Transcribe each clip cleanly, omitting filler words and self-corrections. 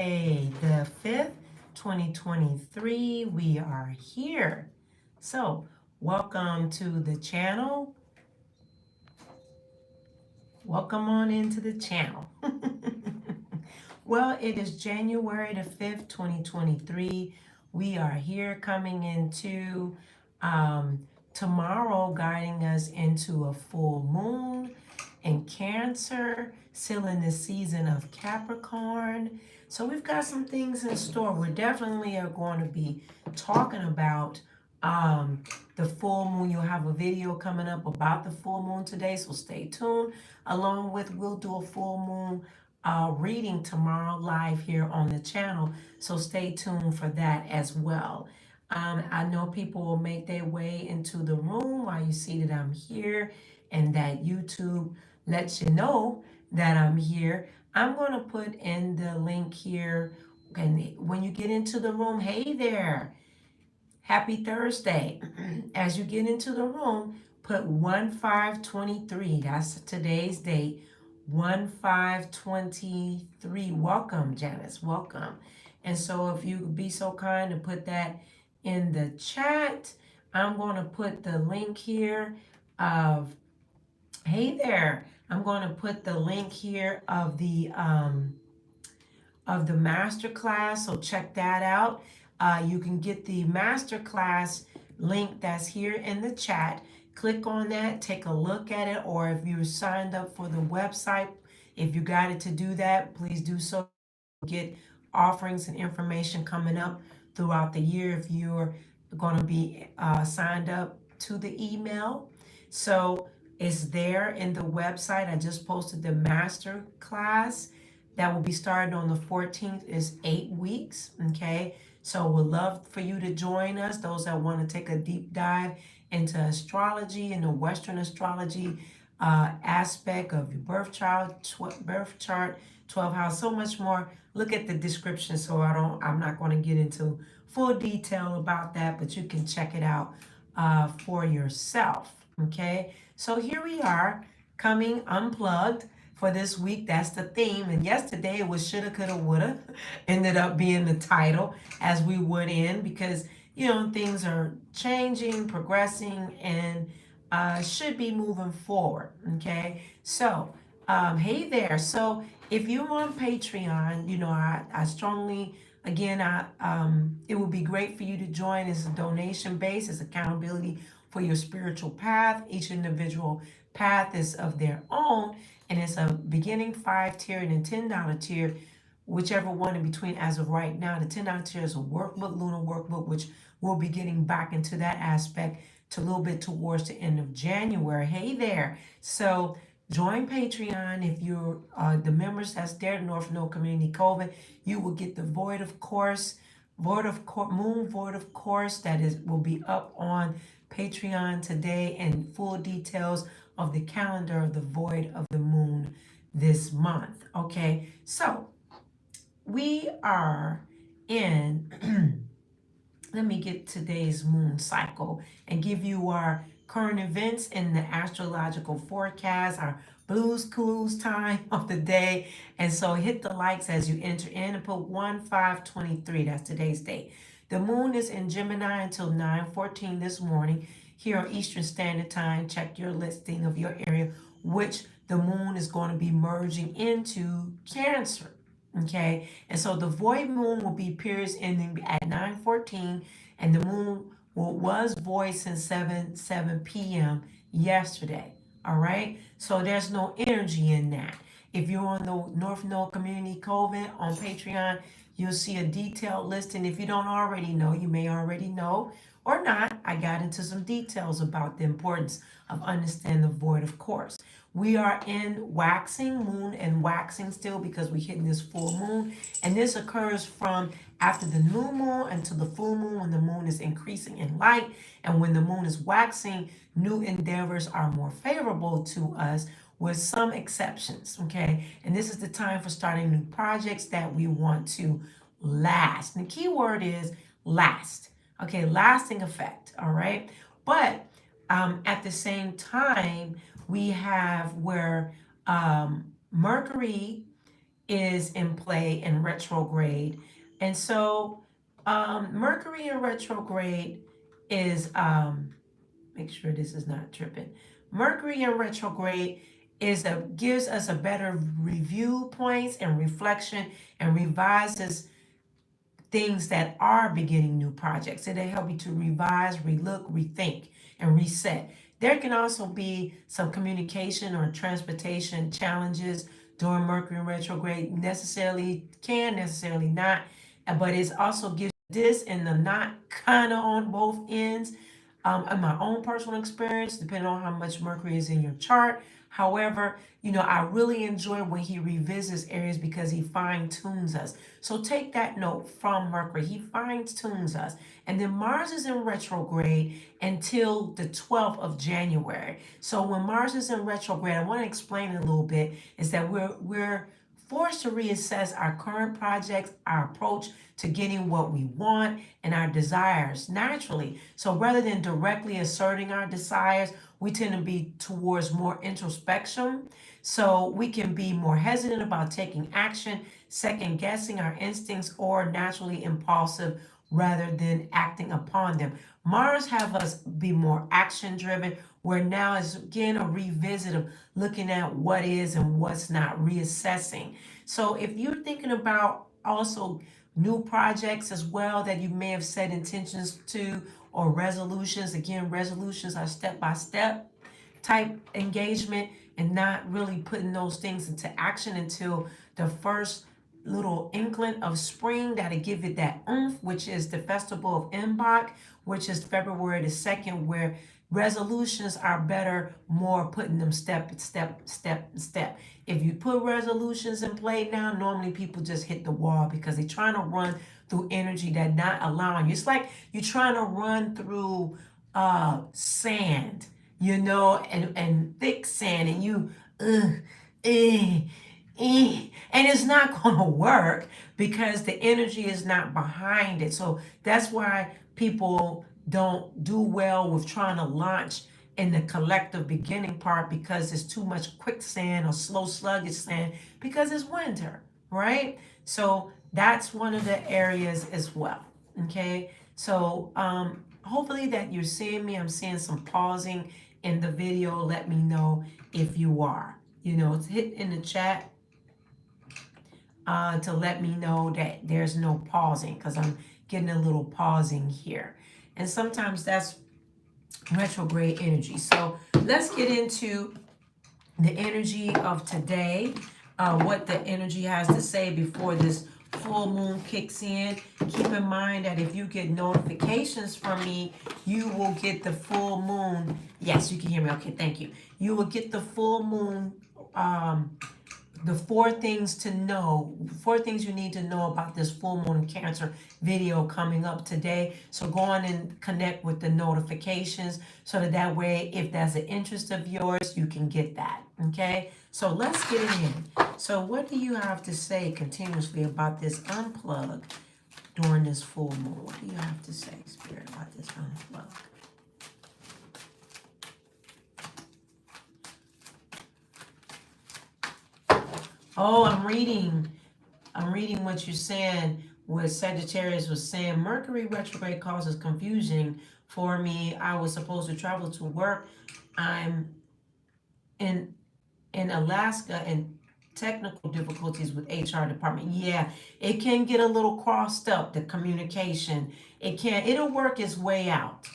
The 5th, 2023, we are here. So, welcome to the channel. Welcome on into the channel. Well, it is January the 5th, 2023. We are here coming into tomorrow, guiding us into a full moon in Cancer, sealing the season of Capricorn. So we've got some things in store. We're definitely are going to be talking about the full moon. You'll have a video coming up about the full moon today, so stay tuned. Along with, we'll do a full moon reading tomorrow live here on the channel, so stay tuned for that as well. I know people will make their way into the room while you see that I'm here and that YouTube lets you know that I'm here. I'm going to put in the link here, and when you get into the room, hey there, happy Thursday. As you get into the room, put 1523. That's today's date. 1523. Welcome, Janice. Welcome. And so if you could be so kind to put that in the chat, I'm going to put the link here of, hey there. I'm going to put the link here of the masterclass, so check that out. You can get the masterclass link that's here in the chat. Click on that, take a look at it, or if you're signed up for the website, if you got it to do that, please do so. Get offerings and information coming up throughout the year if you're going to be signed up to the email. So it's there in the website. I just posted the master class that will be starting on the 14th. Is 8 weeks. Okay, so we'd love for you to join us, those that want to take a deep dive into astrology and the Western astrology aspect of your birth chart, 12 house, so much more. Look at the description, so I'm not going to get into full detail about that, but you can check it out for yourself. Okay, so here we are coming unplugged for this week. That's the theme. And yesterday it was shoulda, coulda, woulda. Ended up being the title as we would end, because things are changing, progressing, and should be moving forward. Okay, so hey there. So if you're on Patreon, I strongly, again, it would be great for you to join. It's a donation base, it's accountability for your spiritual path. Each individual path is of their own, and it's a beginning 5 tier and a $10 tier, whichever one in between. As of right now, the $10 tier is a workbook, lunar workbook, which we'll be getting back into that aspect to a little bit towards the end of January. Hey there. So join Patreon. If you're the members that's there, North Node Community COVID, you will get the Void of Course, Moon Void of Course, that will be up on Patreon today, and full details of the calendar of the Void of the Moon this month. Okay, so we are in let me get today's moon cycle and give you our current events in the astrological forecast, our blues clues time of the day. And so hit the likes as you enter in and put 1523. That's today's date. The moon is in Gemini until 9:14 this morning here on Eastern Standard Time. Check your listing of your area, which the moon is going to be merging into Cancer. Okay, and so the void moon will be periods ending at 9:14, and the moon was void since 7 p.m. yesterday. All right, so there's no energy in that. If you're on the North Node Community COVID on Patreon, you'll see a detailed list, and if you don't already know, you may already know or not. I got into some details about the importance of understanding the void, of course. We are in waxing, moon and waxing still, because we're hitting this full moon. And this occurs from after the new moon until the full moon, when the moon is increasing in light. And when the moon is waxing, new endeavors are more favorable to us, with some exceptions. Okay. And this is the time for starting new projects that we want to last. And the key word is last. Okay. Lasting effect. All right. But at the same time, we have where Mercury is in play in retrograde. And so Mercury in retrograde is, make sure this is not tripping. Mercury in retrograde gives us a better review points and reflection and revises things that are beginning new projects. So they help you to revise, relook, rethink, and reset. There can also be some communication or transportation challenges during Mercury retrograde. Necessarily not, but it also gives this and the not kind of on both ends. In my own personal experience, depending on how much Mercury is in your chart. However, I really enjoy when he revisits areas because he fine tunes us. So take that note from Mercury. He fine tunes us. And then Mars is in retrograde until the 12th of January. So when Mars is in retrograde, I want to explain a little bit, is that we're forced to reassess our current projects, our approach to getting what we want, and our desires naturally. So rather than directly asserting our desires, we tend to be towards more introspection. So we can be more hesitant about taking action, second guessing our instincts, or naturally impulsive rather than acting upon them. Mars have us be more action driven, where now is again a revisit of looking at what is and what's not, reassessing. So if you're thinking about also new projects as well that you may have set intentions to, or resolutions, again, resolutions are step-by-step type engagement, and not really putting those things into action until the first little inkling of spring that'll give it that oomph, which is the festival of Mbak, which is February the 2nd, where resolutions are better, more putting them step. If you put resolutions in play now, normally people just hit the wall because they're trying to run through energy that not allowing you. It's like you're trying to run through sand, and thick sand, and you and it's not going to work because the energy is not behind it. So that's why people don't do well with trying to launch in the collective beginning part, because it's too much quicksand or slow sluggish sand because it's winter, right? So that's one of the areas as well. Okay, so hopefully that you're seeing me. I'm seeing some pausing in the video. Let me know if you are. Hit in the chat to let me know that there's no pausing, because I'm getting a little pausing here. And sometimes that's retrograde energy. So let's get into the energy of today, what the energy has to say before this full moon kicks in. Keep in mind that if you get notifications from me, you will get the full moon. Yes, you can hear me. Okay, thank you. You will get the full moon, the 4 things you need to know about this full moon in Cancer video coming up today. So go on and connect with the notifications so that way, if that's an interest of yours, you can get that. Okay, so let's get it in. So what do you have to say continuously about this unplug during this full moon? What do you have to say, Spirit, about this unplug? Oh, I'm reading what you're saying. What Sagittarius was saying, Mercury retrograde causes confusion for me. I was supposed to travel to work. I'm in Alaska, and technical difficulties with HR department. Yeah, it can get a little crossed up, the communication. It'll work its way out.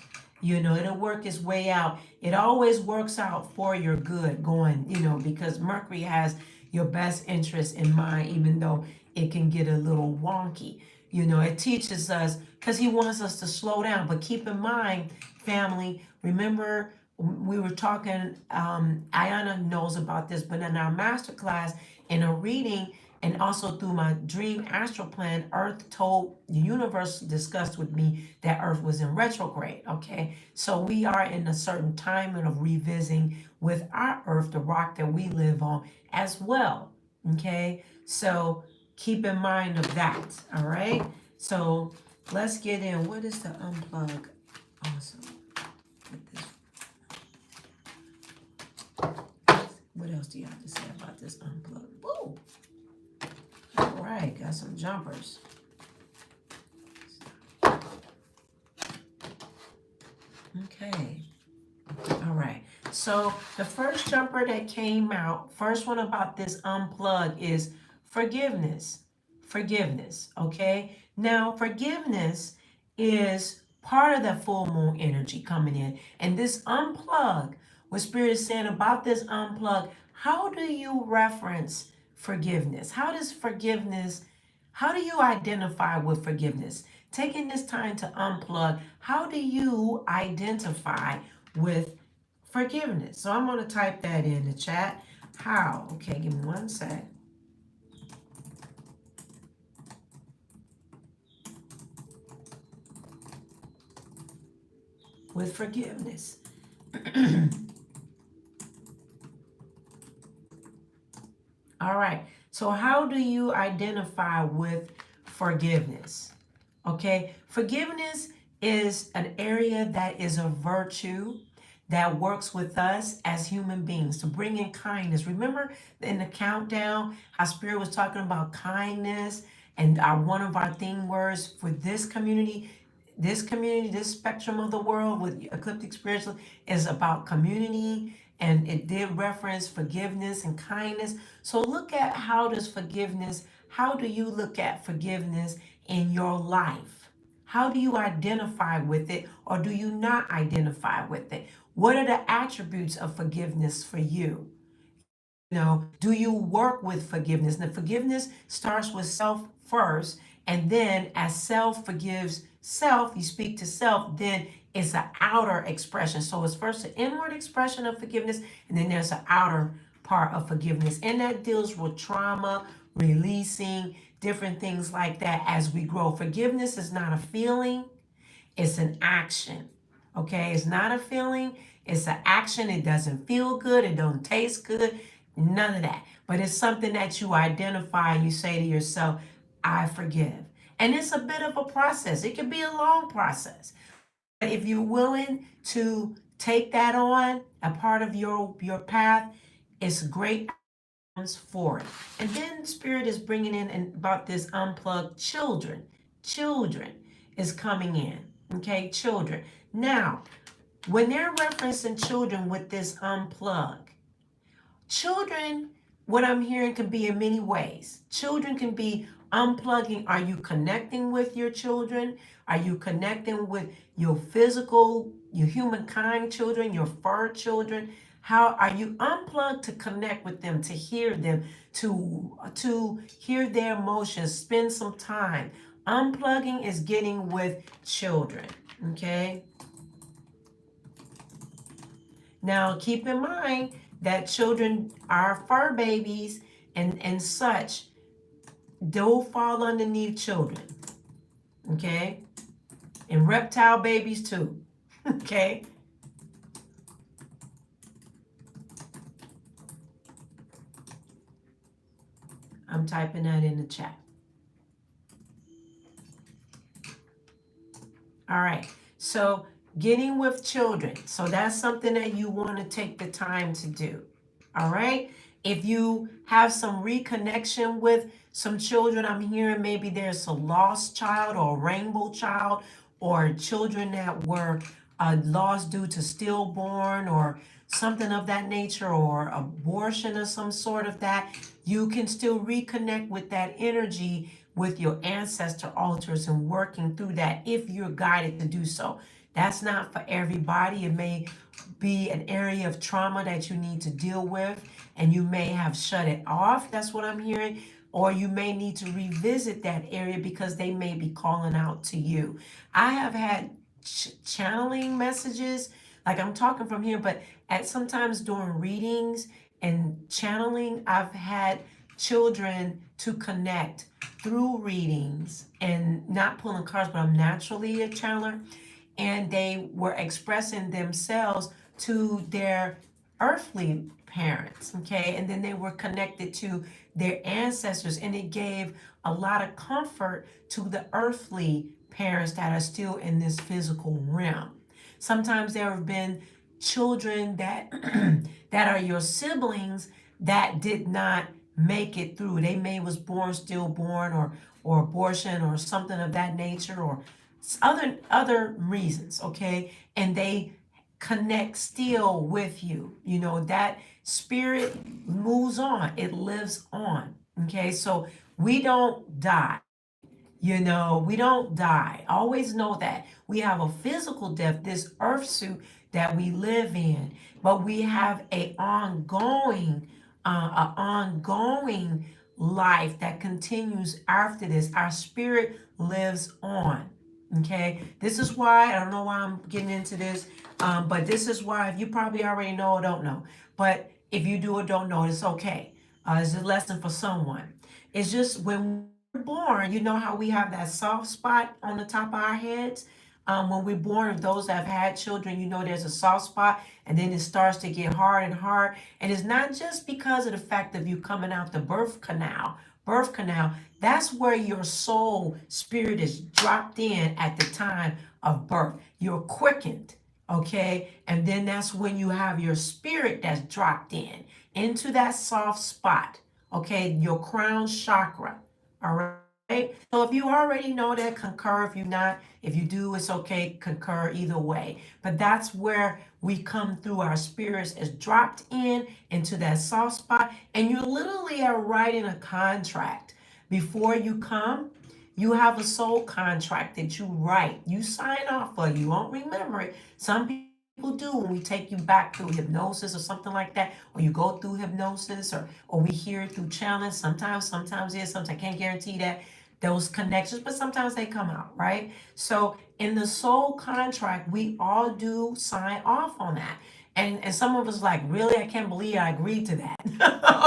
It'll work its way out. It always works out for your good going, because Mercury has your best interest in mind, even though it can get a little wonky. It teaches us, because he wants us to slow down. But keep in mind, family, remember we were talking, Ayana knows about this, but in our masterclass, in a reading, and also through my dream astral plan, Earth told the universe, discussed with me that Earth was in retrograde. Okay, so we are in a certain time of revisiting with our Earth, the rock that we live on, as well. Okay, so keep in mind of that. All right, so let's get in. What is the unplug? Awesome. What else do you have to say about this unplug? Woo! right, got some jumpers. Okay. All right. So the first jumper that came out, first one about this unplug is forgiveness. Forgiveness. Okay. Now, forgiveness is part of that full moon energy coming in. And this unplug, what Spirit is saying about this unplug, how do you reference forgiveness? How do you identify with forgiveness? Taking this time to unplug, how do you identify with forgiveness? So I'm going to type that in the chat. How? Okay, give me one sec. With forgiveness. All right. So how do you identify with forgiveness? Okay. Forgiveness is an area that is a virtue that works with us as human beings to bring in kindness. Remember in the countdown, how Spirit was talking about kindness, and one of our theme words for this community, this spectrum of the world with ecliptic spiritual is about community, and it did reference forgiveness and kindness. So look at how do you look at forgiveness in your life? How do you identify with it, or do you not identify with it? What are the attributes of forgiveness for you? Do you work with forgiveness? Now, forgiveness starts with self first, and then as self forgives self, you speak to self, then it's an outer expression. So it's first an inward expression of forgiveness, and then there's an outer part of forgiveness. And that deals with trauma, releasing, different things like that as we grow. Forgiveness is not a feeling, it's an action. Okay, it's not a feeling, it's an action. It doesn't feel good, it don't taste good, none of that. But it's something that you identify and you say to yourself, I forgive. And it's a bit of a process. It can be a long process. But if you're willing to take that on, a part of your path, it's great for it. And then Spirit is bringing in and about this unplugged children. Children is coming in. Okay, children. Now, when they're referencing children with this unplug, children, what I'm hearing can be in many ways. Children can be unplugging. Are you connecting with your children? Are you connecting with your physical, your humankind children, your fur children? How are you unplugged to connect with them, to hear them, to hear their emotions, spend some time? Unplugging is getting with children, okay? Now, keep in mind that children are fur babies and such. Don't fall underneath children, okay? And reptile babies too, okay? I'm typing that in the chat. All right, so getting with children. So that's something that you want to take the time to do. All right. If you have some reconnection with some children, I'm hearing maybe there's a lost child or a rainbow child, or children that were lost due to stillborn or something of that nature, or abortion or some sort of that. You can still reconnect with that energy with your ancestor altars and working through that if you're guided to do so. That's not for everybody. It may be an area of trauma that you need to deal with, and you may have shut it off. That's what I'm hearing. Or you may need to revisit that area because they may be calling out to you. I have had channeling messages, like I'm talking from here, but at sometimes during readings and channeling, I've had children to connect through readings and not pulling cards, but I'm naturally a channeler, and they were expressing themselves to their earthly parents, okay? And then they were connected to their ancestors, and it gave a lot of comfort to the earthly parents that are still in this physical realm. Sometimes there have been children that that are your siblings that did not make it through. They may was born stillborn, or abortion or something of that nature, or other reasons, okay? And they connect still with you. You know, that spirit moves on, it lives on. Okay, so we don't die. You know, we don't die. Always know that. We have a physical death, this earth suit that we live in, but we have a ongoing life that continues after this. Our spirit lives on. Okay, this is why I don't know why I'm getting into this, but this is why, if you probably already know or don't know, but if you do or don't know, it's okay. It's a lesson for someone. It's just when born, you know how we have that soft spot on the top of our heads? When we're born, those that have had children, you know there's a soft spot, and then it starts to get hard and hard. And it's not just because of the fact of you coming out the birth canal, that's where your soul spirit is dropped in at the time of birth. You're quickened, okay? And then that's when you have your spirit that's dropped in into that soft spot, okay? Your crown chakra. All right. So if you already know that, concur. If you not, if you do, it's okay. Concur either way. But that's where we come through. Our spirits is dropped in into that soft spot, and you literally are writing a contract before you come. You have a soul contract that you write. You sign off for. You won't remember it. Some people do when we take you back through hypnosis or something like that, or you go through hypnosis, or we hear it through challenge. Sometimes yes, sometimes I can't guarantee that those connections, but sometimes they come out, right? So in the soul contract, we all do sign off on that. And some of us like, really, I can't believe I agreed to that.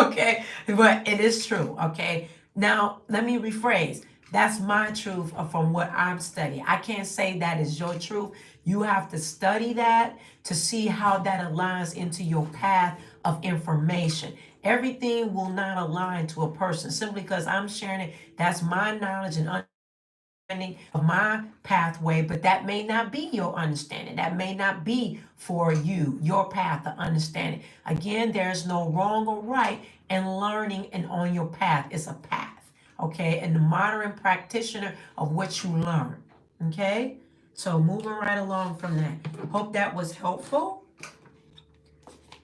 Okay, but it is true. Okay, now let me rephrase. That's my truth from what I'm studying. I can't say that is your truth. You have to study that to see how that aligns into your path of information. Everything will not align to a person simply because I'm sharing it. That's my knowledge and understanding of my pathway, but that may not be your understanding. That may not be for you, your path of understanding. Again, there's no wrong or right in learning and on your path. It's a path, okay? And the modern practitioner of what you learn, okay? So moving right along from that. Hope that was helpful.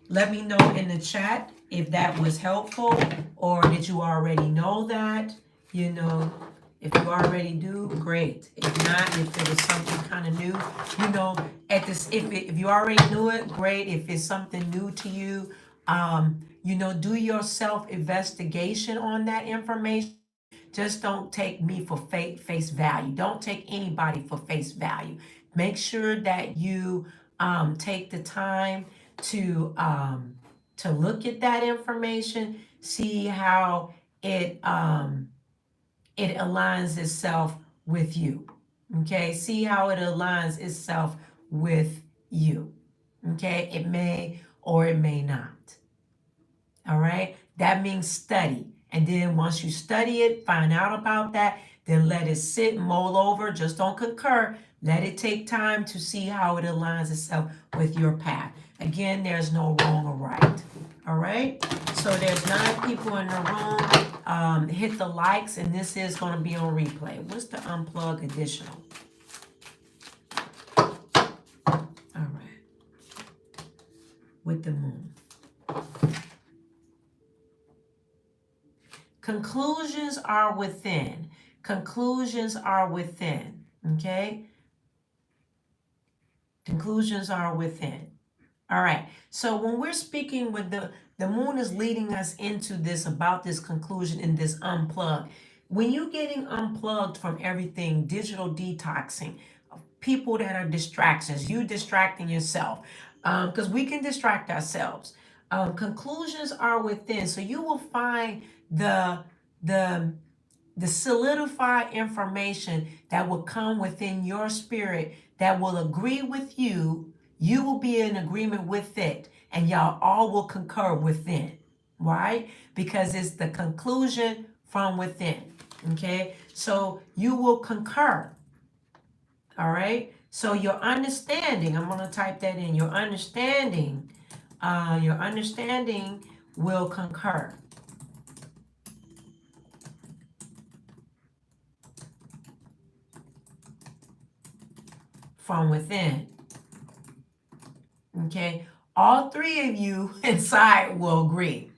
Let me know in the chat if that was helpful, or did you already know that? You know, if you already do, great. If not, if it was something kind of new, you know, if you already knew it, great. If it's something new to you, you know, do your self investigation on that information. Just don't take me for face value. Don't take anybody for face value. Make sure that you take the time to look at that information, see how it aligns itself with you. Okay, see how it aligns itself with you. Okay, it may or it may not. All right, that means study. And then once you study it, find out about that, then let it sit, mull over, just don't concur. Let it take time to see how it aligns itself with your path. Again, there's no wrong or right. All right, so there's 9 people in the room. Hit the likes, and this is going to be on replay. What's the unplug additional? All right, with the moon. Conclusions are within. Conclusions are within. Okay? Conclusions are within. All right. So when we're speaking with the moon is leading us into this about this conclusion in this unplug. When you're getting unplugged from everything, digital detoxing, people that are distractions, you distracting yourself, because we can distract ourselves. Conclusions are within. So you will find the the the solidified information that will come within your spirit that will agree with you. You will be in agreement with it, and y'all all will concur within, right? Because it's the conclusion from within. Okay, so you will concur. All right, so your understanding, I'm going to type that in, your understanding will concur. from within. Okay, all three of you inside will agree.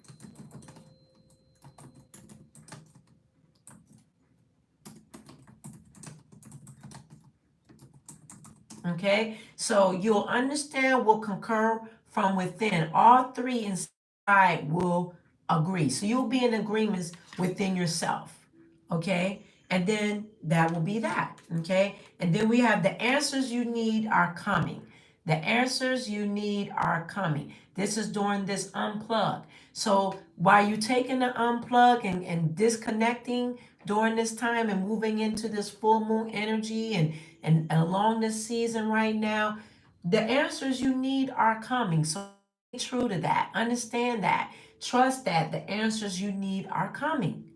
Okay, so you'll understand, will concur from within. All three inside will agree. So you'll be in agreements within yourself. Okay, and then that will be that. Okay, and then we have the answers you need are coming. The answers you need are coming. This is during this unplug. So while you're taking the unplug and disconnecting during this time and moving into this full moon energy and along this season right now, the answers you need are coming. So be true to that. Understand that. Trust that the answers you need are coming.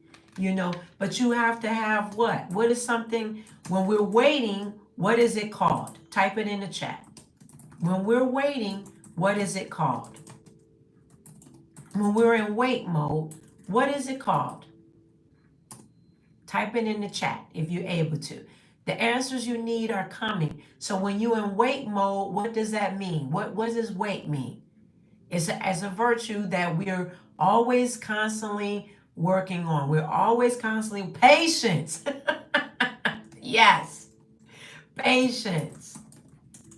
But you have to have what? What is something when we're waiting? What is it called? Type it in the chat. When we're waiting, what is it called? When we're in wait mode, what is it called? Type it in the chat if you're able to. The answers you need are coming. So when you're in wait mode, what does that mean? What does wait mean? It's as a virtue that we're always constantly working on. We're always constantly patience. Yes, patience.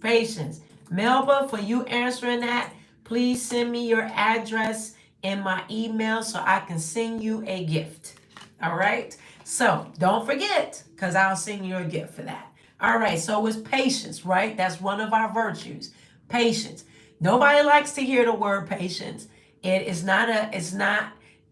Patience. Melba, for you answering that, please send me your address in my email so I can send you a gift. All right? So don't forget, because I'll send you a gift for that. All right, so it's patience, right? That's one of our virtues. Patience. Nobody likes to hear the word patience. It's not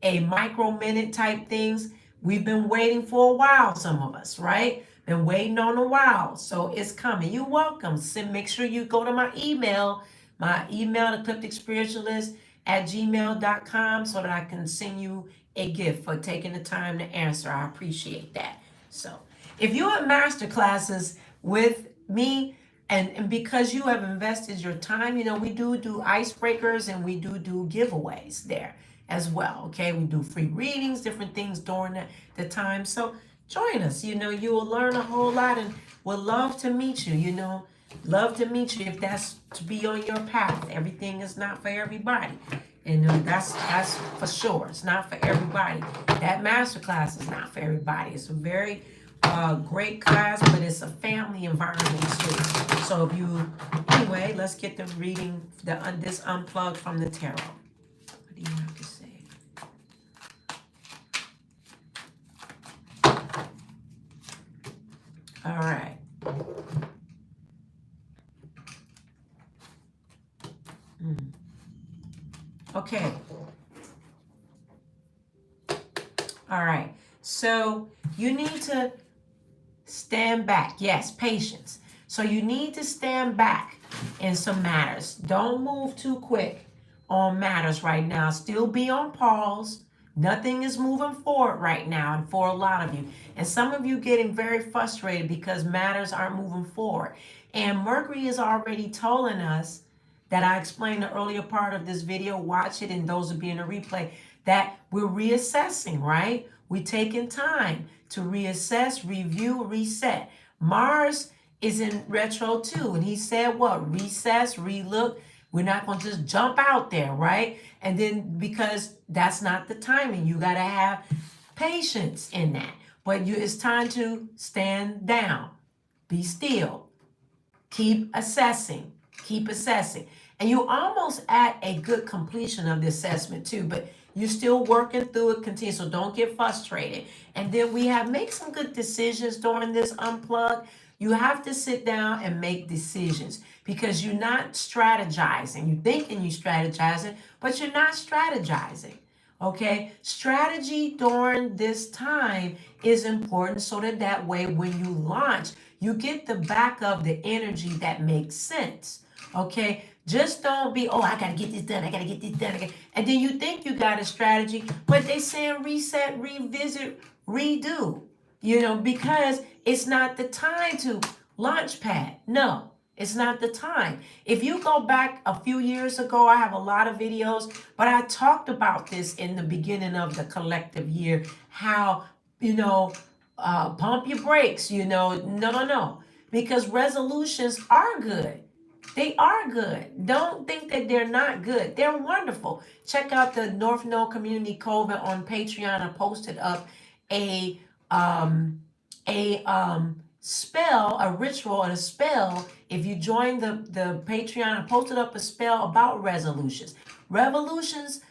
a micro minute type things. We've been waiting for a while, some of us, right? Been waiting on a while, so it's coming. You're welcome. Make sure you go to my email, eclipticspiritualist@gmail.com, so that I can send you a gift for taking the time to answer. I appreciate that. So if you're at masterclasses with me, and because you have invested your time, we do icebreakers and we do giveaways there as well. Okay, we do free readings, different things during the time. So join us. You will learn a whole lot, and would love to meet you. Love to meet you if that's to be on your path. Everything is not for everybody. And that's for sure. It's not for everybody. That masterclass is not for everybody. It's a very great class, but it's a family environment too. So anyway, let's get the reading, this unplug from the tarot. What do you have to say? All right. Okay. All right. So you need to stand back. Yes, patience. So you need to stand back in some matters. Don't move too quick on matters right now. Still be on pause. Nothing is moving forward right now, and for a lot of you. And some of you getting very frustrated because matters aren't moving forward. And Mercury is already telling us that I explained the earlier part of this video. Watch it, and those will be in the replay, that we're reassessing, right? We're taking time to reassess, review, reset. Mars is in retro too, and he said what? Recess, relook. We're not going to just jump out there, right? And then, because that's not the timing, you got to have patience in that. But it's time to stand down, be still, keep assessing, and you're almost at a good completion of the assessment too, but you're still working through it, continue, so don't get frustrated. And then make some good decisions during this unplug. You have to sit down and make decisions, because you're not strategizing. You're thinking you're strategizing, but you're not strategizing. Okay, strategy during this time is important, so that way when you launch, you get the back of the energy that makes sense. Okay, just don't be, I gotta get this done, I gotta get this done, and then you think you got a strategy, but they saying reset, revisit, redo, because it's not the time to launch pad. No, it's not the time. If you go back a few years ago, I have a lot of videos, but I talked about this in the beginning of the collective year, how, pump your brakes, no. because resolutions are good. They are good. Don't think that they're not good. They're wonderful. Check out the North Node Community Coven on Patreon. I posted up a um spell, a ritual and a spell. If you join the Patreon, I posted up a spell about resolutions. Resolutions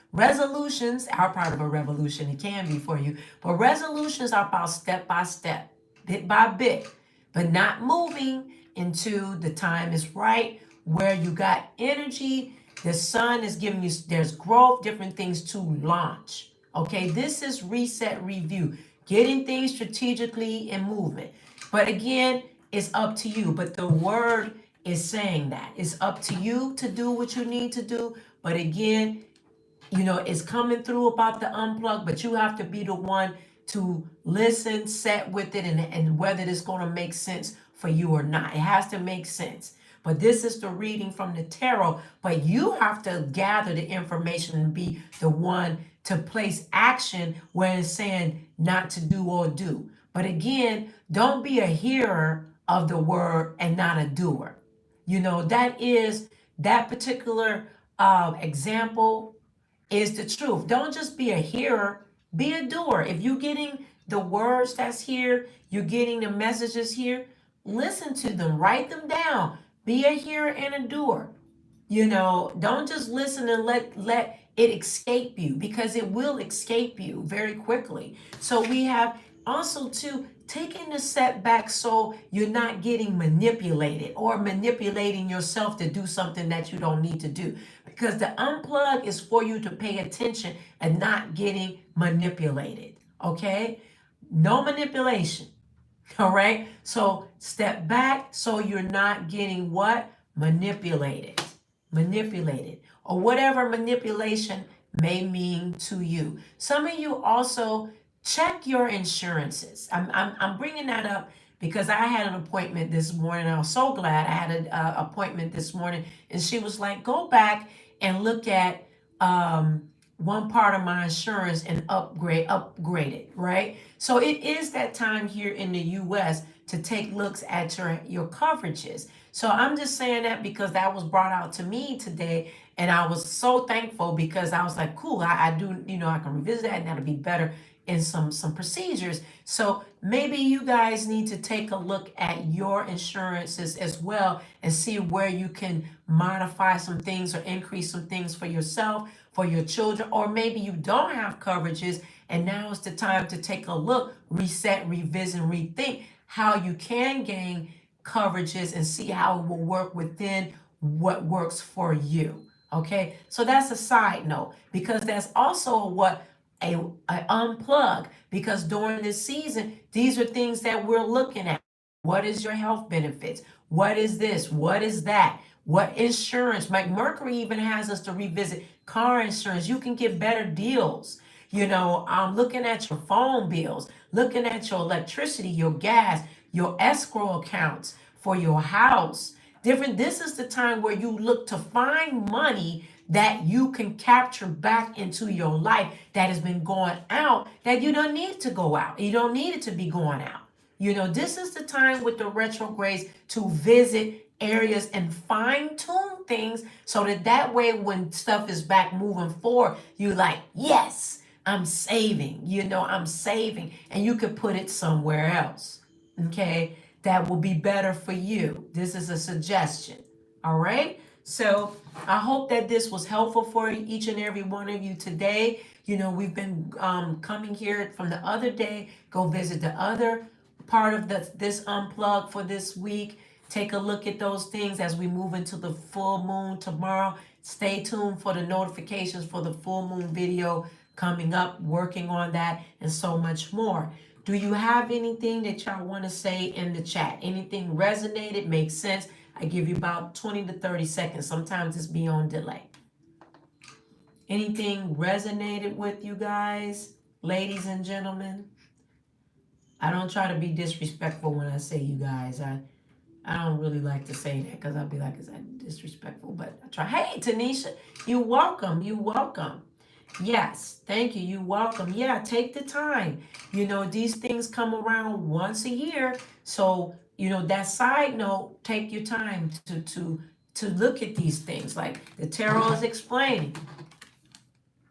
are part of a revolution. It can be for you, but resolutions are about step by step, bit by bit, but not moving into the time is right, where you got energy. The sun is giving you, there's growth, different things to launch. Okay, this is reset, review, getting things strategically in movement. But again, it's up to you. But the word is saying that it's up to you to do what you need to do. But again, it's coming through about the unplug, but you have to be the one to listen, set with it, and whether it's going to make sense for you or not. It has to make sense. But this is the reading from the tarot, but you have to gather the information and be the one to place action when it's saying not to do or do. But again, don't be a hearer of the word and not a doer. That is that particular example is the truth. Don't just be a hearer, be a doer. If you're getting the words that's here, you're getting the messages here, listen to them, write them down. Be a hearer and a doer. Don't just listen and let it escape you, because it will escape you very quickly. So we have also to taking the setback so you're not getting manipulated or manipulating yourself to do something that you don't need to do. Because the unplug is for you to pay attention and not getting manipulated. Okay? No manipulation. All right? So step back so you're not getting what? Manipulated. Or whatever manipulation may mean to you. Some of you also check your insurances. I'm bringing that up because I had an appointment this morning. I was so glad I had an appointment this morning, and she was like, go back and look at one part of my insurance and upgrade it, right? So it is that time here in the US to take looks at your coverages. So I'm just saying that because that was brought out to me today, and I was so thankful because I was like, cool, I do, I can revisit that and that'll be better in some procedures. So maybe you guys need to take a look at your insurances as well and see where you can modify some things or increase some things for yourself, for your children, or maybe you don't have coverages and now is the time to take a look, reset, revisit, rethink how you can gain coverages and see how it will work within what works for you. Okay, so that's a side note, because that's also what a unplug, because during this season, these are things that we're looking at. What is your health benefits? What is this? What is that? What insurance? Like Mercury even has us to revisit car insurance. You can get better deals. Looking at your phone bills, looking at your electricity, your gas, your escrow accounts for your house. This is the time where you look to find money that you can capture back into your life that has been going out, that you don't need to go out. You don't need it to be going out. This is the time with the retrogrades to visit areas and fine tune things so that way when stuff is back moving forward, you're like, yes, I'm saving, I'm saving, and you could put it somewhere else. Okay, that will be better for you. This is a suggestion. All right. So I hope that this was helpful for each and every one of you today. We've been coming here from the other day. Go visit the other part of this unplug for this week. Take a look at those things as we move into the full moon tomorrow. Stay tuned for the notifications for the full moon video coming up, working on that, and so much more. Do you have anything that y'all want to say in the chat? Anything resonated, makes sense? I give you about 20 to 30 seconds. Sometimes it's beyond delay. Anything resonated with you guys, ladies and gentlemen? I don't try to be disrespectful when I say you guys. I don't really like to say that because I'll be like, is that disrespectful? But I try. Hey, Tanisha, you're welcome. You're welcome. Yes, thank you. You're welcome. Yeah, take the time. These things come around once a year. So that side note, take your time to look at these things. Like the tarot is explaining.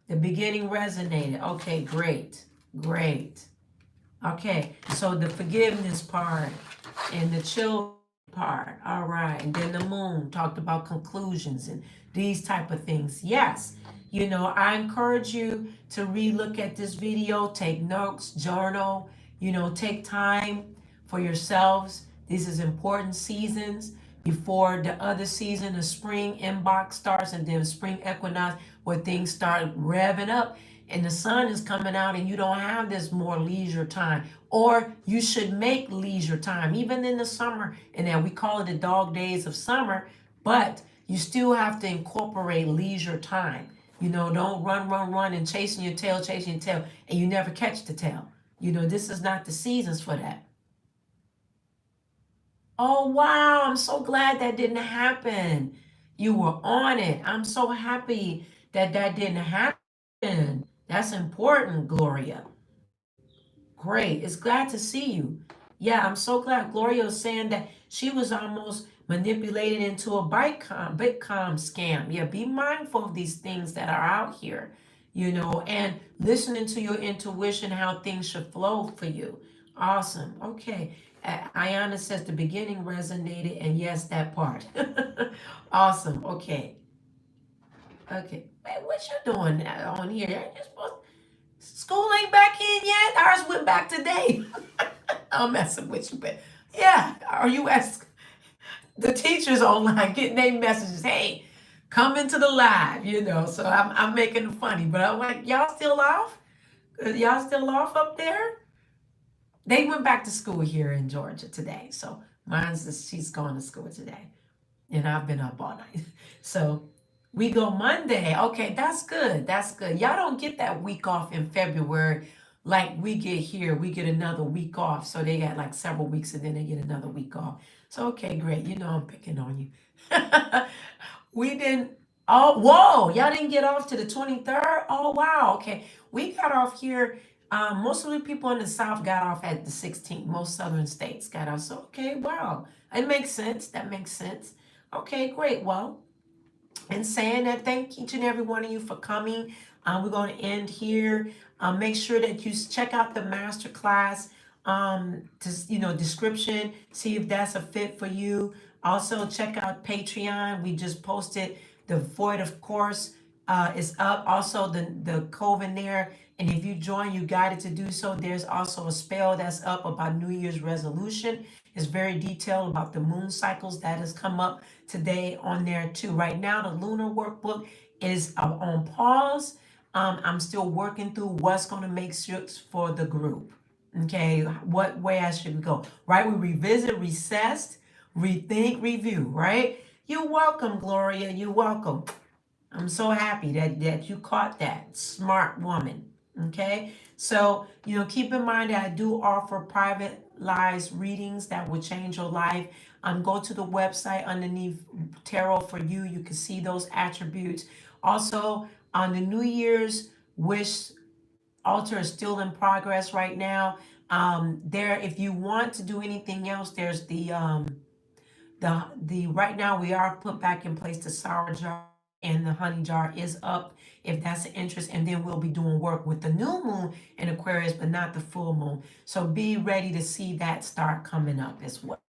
The beginning resonated. Okay, great. Great. Okay, so the forgiveness part and the chill part. All right. And then the moon talked about conclusions and these type of things. Yes. I encourage you to relook at this video, take notes, journal, take time for yourselves. This is important seasons before the other season, the spring inbox starts, and then spring equinox where things start revving up and the sun is coming out and you don't have this more leisure time, or you should make leisure time even in the summer. And then we call it the dog days of summer, but you still have to incorporate leisure time. Don't run and chasing your tail, and you never catch the tail. This is not the seasons for that. Oh, wow, I'm so glad that didn't happen. You were on it. I'm so happy that that didn't happen. That's important, Gloria. Great. It's glad to see you. Yeah, I'm so glad. Gloria was saying that she was almost manipulated into a Bitcoin scam. Yeah, be mindful of these things that are out here, and listening to your intuition, how things should flow for you. Awesome. Okay. Ayana says the beginning resonated, and yes, that part. Awesome. Okay. Okay. Wait, what you doing on here? Aren't you supposed School ain't back in yet? Ours went back today. I'm messing with you, but yeah, are you asking? The teachers online getting their messages, hey, come into the live, So I'm making it funny, but I'm like, y'all still off? Y'all still off up there? They went back to school here in Georgia today, so she's going to school today, and I've been up all night. So we go Monday. Okay, that's good. That's good. Y'all don't get that week off in February like we get here. We get another week off. So they got like several weeks and then they get another week off. So, okay, great. I'm picking on you. We didn't. Oh, whoa. Y'all didn't get off to the 23rd? Oh, wow. Okay. We got off here. Most of the people in the South got off at the 16th. Most southern states got off. So, okay, wow. It makes sense. That makes sense. Okay, great. Well, and saying that, thank each and every one of you for coming. We're going to end here. Make sure that you check out the masterclass description, see if that's a fit for you. Also check out Patreon. We just posted the Void of Course is up. Also the Coven there. And if you join, you guided to do so. There's also a spell that's up about New Year's resolution. It's very detailed about the moon cycles that has come up today on there too. Right now, the lunar workbook is on pause. I'm still working through what's going to make sense for the group. Okay, what way I should go, right? We revisit, recessed, rethink, review, right? You're welcome, Gloria. You're welcome. I'm so happy that you caught that. Smart woman. Okay, so keep in mind that I do offer private live readings that will change your life. Go to the website underneath Tarot for You. You can see those attributes. Also, on the New Year's wish altar is still in progress right now. There, if you want to do anything else, there's the right now we are put back in place the sour jar, and the honey jar is up if that's an interest, and then we'll be doing work with the new moon in Aquarius but not the full moon, so be ready to see that start coming up as well.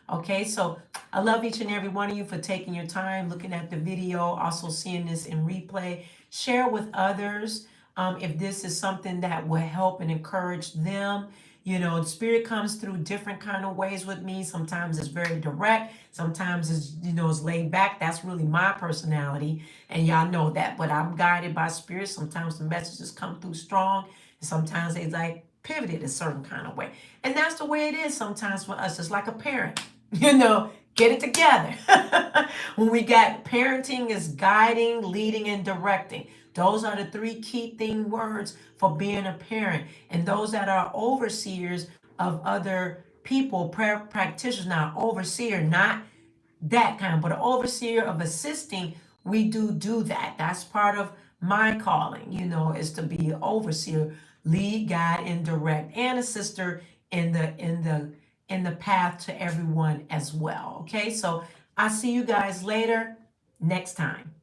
Okay, so I love each and every one of you for taking your time looking at the video, also seeing this in replay. Share with others if this is something that will help and encourage them. The spirit comes through different kind of ways with me. Sometimes it's very direct. Sometimes it's laid back. That's really my personality, and y'all know that. But I'm guided by spirit. Sometimes the messages come through strong, and sometimes they like pivoted a certain kind of way. And that's the way it is sometimes for us. It's like a parent. Get it together. When we got parenting is guiding, leading, and directing. Those are the three key words for being a parent. And those that are overseers of other people, prayer practitioners, now overseer, not that kind, but an overseer of assisting, we do that. That's part of my calling, is to be an overseer, lead, guide, and direct, and a sister in in the path to everyone as well. Okay, so I'll see you guys later next time.